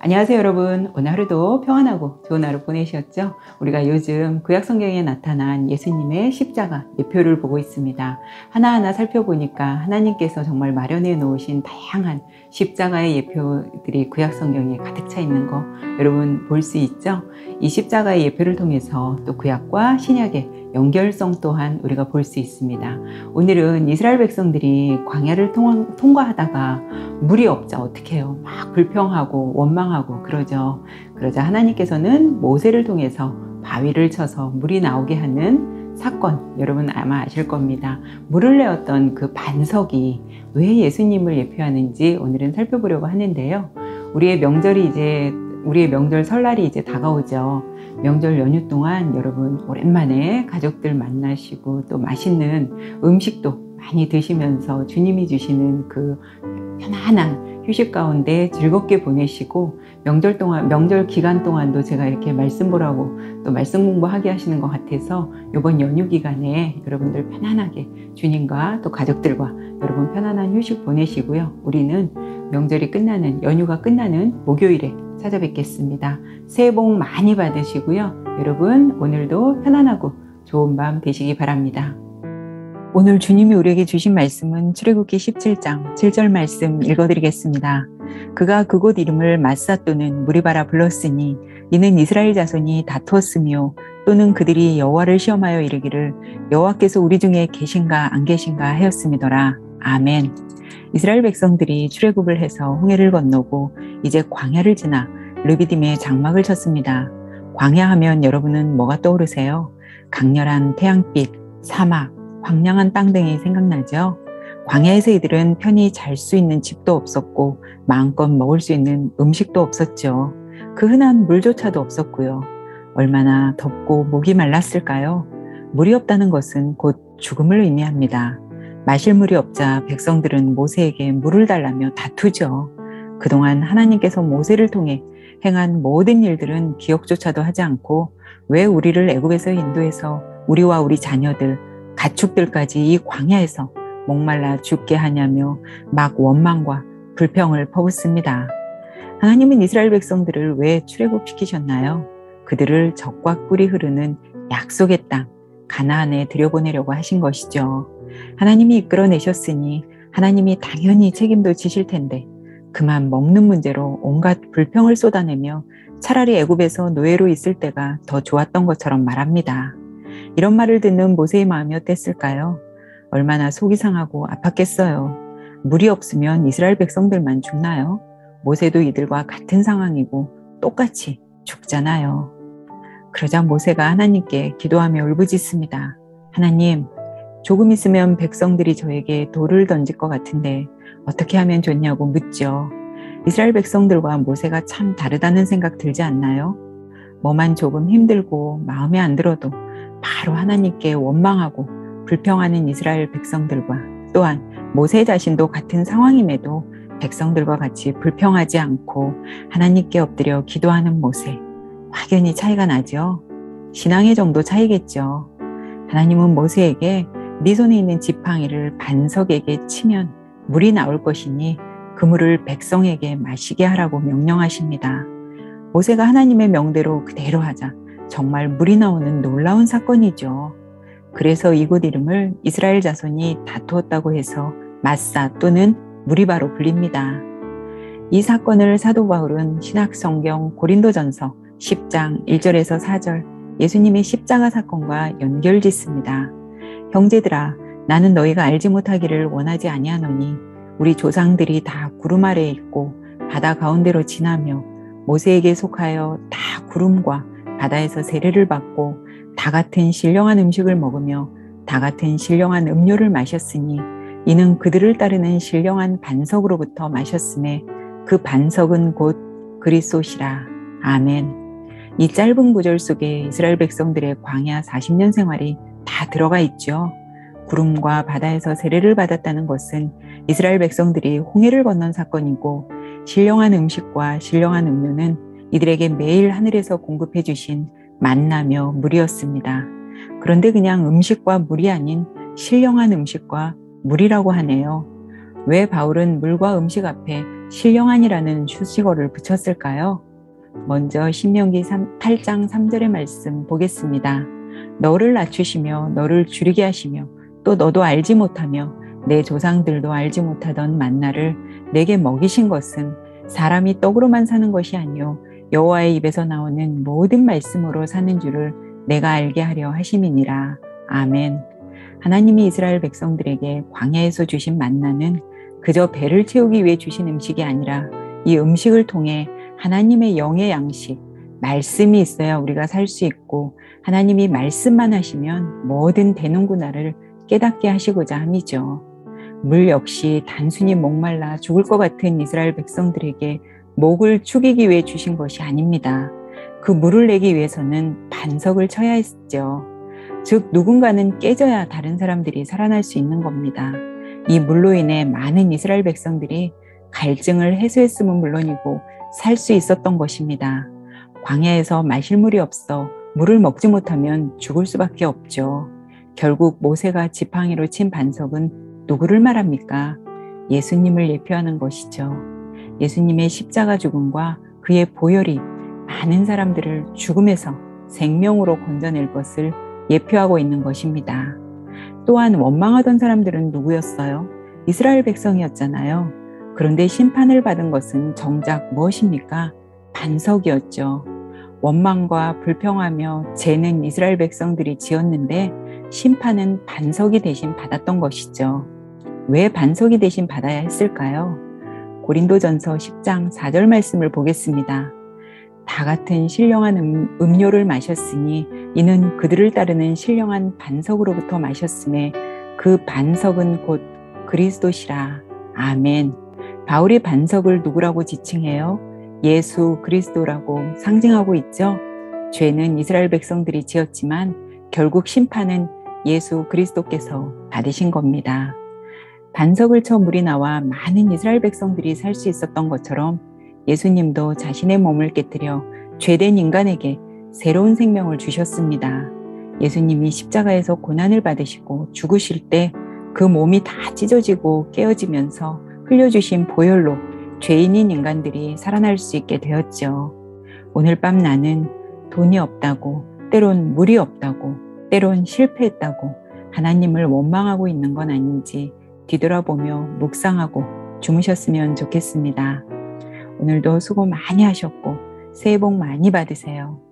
안녕하세요 여러분. 오늘 하루도 평안하고 좋은 하루 보내셨죠? 우리가 요즘 구약성경에 나타난 예수님의 십자가 예표를 보고 있습니다. 하나하나 살펴보니까 하나님께서 정말 마련해 놓으신 다양한 십자가의 예표들이 구약성경에 가득 차 있는 거 여러분 볼 수 있죠? 이 십자가의 예표를 통해서 또 구약과 신약의 연결성 또한 우리가 볼 수 있습니다. 오늘은 이스라엘 백성들이 광야를 통과하다가 물이 없자 어떻게 해요? 막 불평하고 원망하고 그러죠. 그러자 하나님께서는 모세를 통해서 바위를 쳐서 물이 나오게 하는 사건, 여러분 아마 아실 겁니다. 물을 내었던 그 반석이 왜 예수님을 예표하는지 오늘은 살펴보려고 하는데요. 우리의 명절 설날이 이제 다가오죠. 명절 연휴 동안 여러분 오랜만에 가족들 만나시고 또 맛있는 음식도 많이 드시면서 주님이 주시는 그 편안한 휴식 가운데 즐겁게 보내시고 명절 기간 동안도 제가 이렇게 말씀 보라고 또 말씀 공부하게 하시는 것 같아서 이번 연휴 기간에 여러분들 편안하게 주님과 또 가족들과 여러분 편안한 휴식 보내시고요. 우리는 명절이 끝나는 연휴가 끝나는 목요일에 찾아뵙겠습니다. 새해 복 많이 받으시고요. 여러분 오늘도 편안하고 좋은 밤 되시기 바랍니다. 오늘 주님이 우리에게 주신 말씀은 출애굽기 17장 7절 말씀 읽어드리겠습니다. 그가 그곳 이름을 마사 또는 무리바라 불렀으니 이는 이스라엘 자손이 다투었으며 또는 그들이 여호와를 시험하여 이르기를 여호와께서 우리 중에 계신가 안 계신가 하였음이더라. 아멘. 이스라엘 백성들이 출애굽을 해서 홍해를 건너고 이제 광야를 지나 르비딤에 장막을 쳤습니다. 광야하면 여러분은 뭐가 떠오르세요? 강렬한 태양빛, 사막, 황량한 땅 등이 생각나죠? 광야에서 이들은 편히 잘 수 있는 집도 없었고 마음껏 먹을 수 있는 음식도 없었죠. 그 흔한 물조차도 없었고요. 얼마나 덥고 목이 말랐을까요? 물이 없다는 것은 곧 죽음을 의미합니다. 마실 물이 없자 백성들은 모세에게 물을 달라며 다투죠. 그동안 하나님께서 모세를 통해 행한 모든 일들은 기억조차도 하지 않고 왜 우리를 애굽에서 인도해서 우리와 우리 자녀들, 가축들까지 이 광야에서 목말라 죽게 하냐며 막 원망과 불평을 퍼붓습니다. 하나님은 이스라엘 백성들을 왜 출애굽시키셨나요? 그들을 적과 꿀이 흐르는 약속의 땅 가나안에 들여보내려고 하신 것이죠. 하나님이 이끌어내셨으니 하나님이 당연히 책임도 지실 텐데 그만 먹는 문제로 온갖 불평을 쏟아내며 차라리 애굽에서 노예로 있을 때가 더 좋았던 것처럼 말합니다. 이런 말을 듣는 모세의 마음이 어땠을까요? 얼마나 속이 상하고 아팠겠어요. 물이 없으면 이스라엘 백성들만 죽나요? 모세도 이들과 같은 상황이고 똑같이 죽잖아요. 그러자 모세가 하나님께 기도하며 울부짖습니다. 하나님, 조금 있으면 백성들이 저에게 돌을 던질 것 같은데 어떻게 하면 좋냐고 묻죠. 이스라엘 백성들과 모세가 참 다르다는 생각 들지 않나요? 뭐만 조금 힘들고 마음에 안 들어도 바로 하나님께 원망하고 불평하는 이스라엘 백성들과 또한 모세 자신도 같은 상황임에도 백성들과 같이 불평하지 않고 하나님께 엎드려 기도하는 모세. 확연히 차이가 나죠. 신앙의 정도 차이겠죠. 하나님은 모세에게 네 손에 있는 지팡이를 반석에게 치면 물이 나올 것이니 그 물을 백성에게 마시게 하라고 명령하십니다. 모세가 하나님의 명대로 그대로 하자 정말 물이 나오는 놀라운 사건이죠. 그래서 이곳 이름을 이스라엘 자손이 다투었다고 해서 마사 또는 무리바로 불립니다. 이 사건을 사도 바울은 신약성경 고린도전서 10장 1절에서 4절 예수님의 십자가 사건과 연결짓습니다. 형제들아, 나는 너희가 알지 못하기를 원하지 아니하노니 우리 조상들이 다 구름 아래에 있고 바다 가운데로 지나며 모세에게 속하여 다 구름과 바다에서 세례를 받고 다 같은 신령한 음식을 먹으며 다 같은 신령한 음료를 마셨으니 이는 그들을 따르는 신령한 반석으로부터 마셨음에 그 반석은 곧 그리스도시라. 아멘. 이 짧은 구절 속에 이스라엘 백성들의 광야 40년 생활이 다 들어가 있죠. 구름과 바다에서 세례를 받았다는 것은 이스라엘 백성들이 홍해를 건넌 사건이고 신령한 음식과 신령한 음료는 이들에게 매일 하늘에서 공급해 주신 만나며 물이었습니다. 그런데 그냥 음식과 물이 아닌 신령한 음식과 물이라고 하네요. 왜 바울은 물과 음식 앞에 신령한이라는 수식어를 붙였을까요? 먼저 신명기 8장 3절의 말씀 보겠습니다. 너를 낮추시며 너를 줄이게 하시며 또 너도 알지 못하며 내 조상들도 알지 못하던 만나를 내게 먹이신 것은 사람이 떡으로만 사는 것이 아니요 여호와의 입에서 나오는 모든 말씀으로 사는 줄을 내가 알게 하려 하심이니라. 아멘. 하나님이 이스라엘 백성들에게 광야에서 주신 만나는 그저 배를 채우기 위해 주신 음식이 아니라 이 음식을 통해 하나님의 영의 양식, 말씀이 있어야 우리가 살 수 있고 하나님이 말씀만 하시면 뭐든 되는구나를 깨닫게 하시고자 함이죠. 물 역시 단순히 목말라 죽을 것 같은 이스라엘 백성들에게 목을 축이기 위해 주신 것이 아닙니다. 그 물을 내기 위해서는 반석을 쳐야 했죠. 즉 누군가는 깨져야 다른 사람들이 살아날 수 있는 겁니다. 이 물로 인해 많은 이스라엘 백성들이 갈증을 해소했음은 물론이고 살 수 있었던 것입니다. 광야에서 마실 물이 없어 물을 먹지 못하면 죽을 수밖에 없죠. 결국 모세가 지팡이로 친 반석은 누구를 말합니까? 예수님을 예표하는 것이죠. 예수님의 십자가 죽음과 그의 보혈이 많은 사람들을 죽음에서 생명으로 건져낼 것을 예표하고 있는 것입니다. 또한 원망하던 사람들은 누구였어요? 이스라엘 백성이었잖아요. 그런데 심판을 받은 것은 정작 무엇입니까? 반석이었죠. 원망과 불평하며 죄는 이스라엘 백성들이 지었는데 심판은 반석이 대신 받았던 것이죠. 왜 반석이 대신 받아야 했을까요? 고린도전서 10장 4절 말씀을 보겠습니다. 다 같은 신령한 음료를 마셨으니 이는 그들을 따르는 신령한 반석으로부터 마셨음에 그 반석은 곧 그리스도시라. 아멘. 바울이 반석을 누구라고 지칭해요? 예수 그리스도라고 상징하고 있죠. 죄는 이스라엘 백성들이 지었지만 결국 심판은 예수 그리스도께서 받으신 겁니다. 반석을 쳐 물이 나와 많은 이스라엘 백성들이 살 수 있었던 것처럼 예수님도 자신의 몸을 깨뜨려 죄된 인간에게 새로운 생명을 주셨습니다. 예수님이 십자가에서 고난을 받으시고 죽으실 때 그 몸이 다 찢어지고 깨어지면서 흘려주신 보혈로 죄인인 인간들이 살아날 수 있게 되었죠. 오늘 밤 나는 돈이 없다고, 때론 물이 없다고, 때론 실패했다고 하나님을 원망하고 있는 건 아닌지 뒤돌아보며 묵상하고 주무셨으면 좋겠습니다. 오늘도 수고 많이 하셨고 새해 복 많이 받으세요.